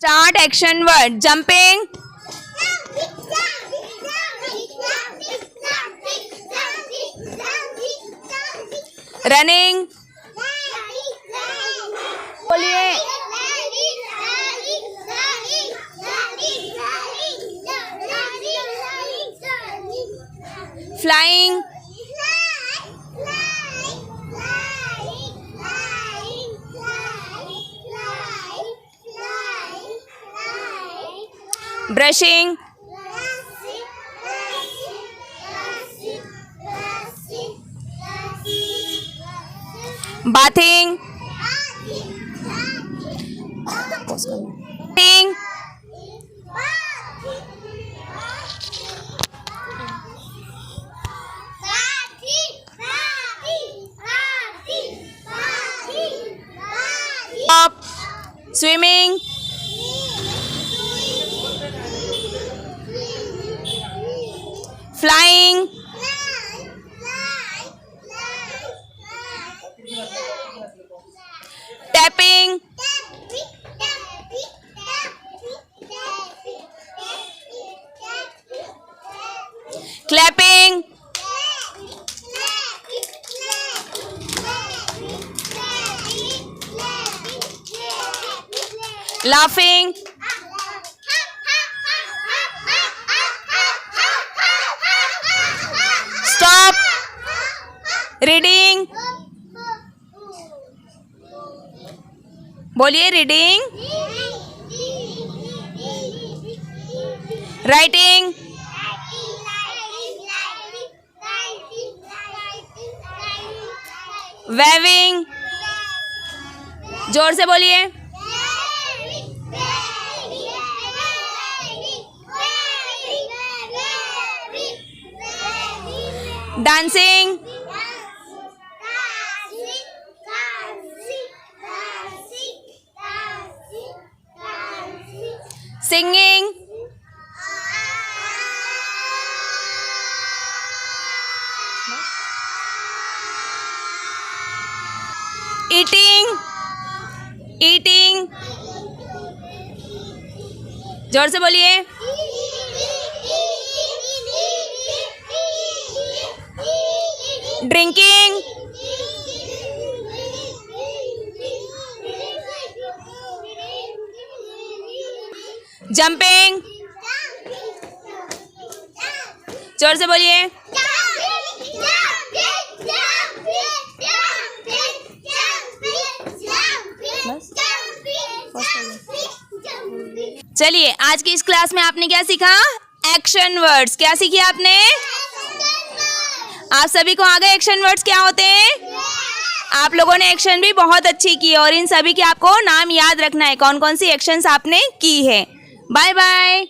Start action word. Jumping. Running. बोलिए. Flying. Brushing. Bathing. Bathing. Up. Swimming. Flying. Tapping. Clapping. Laughing. Stop. Reading. बोलिए reading. Writing. Waving. जोर से बोलिए. Dancing. Singing. Eating. Eating. जोर से बोलिए. Drinking. Jumping. जोर से बोलिए. चलिए आज की इस क्लास में आपने क्या सीखा? Action words. क्या सीखे आपने? आप सभी को आ गए एक्शन वर्ड्स क्या होते हैं? आप लोगों ने एक्शन भी बहुत अच्छी की और इन सभी के आपको नाम याद रखना है कौन कौन सी एक्शंस आपने की है. Bye bye.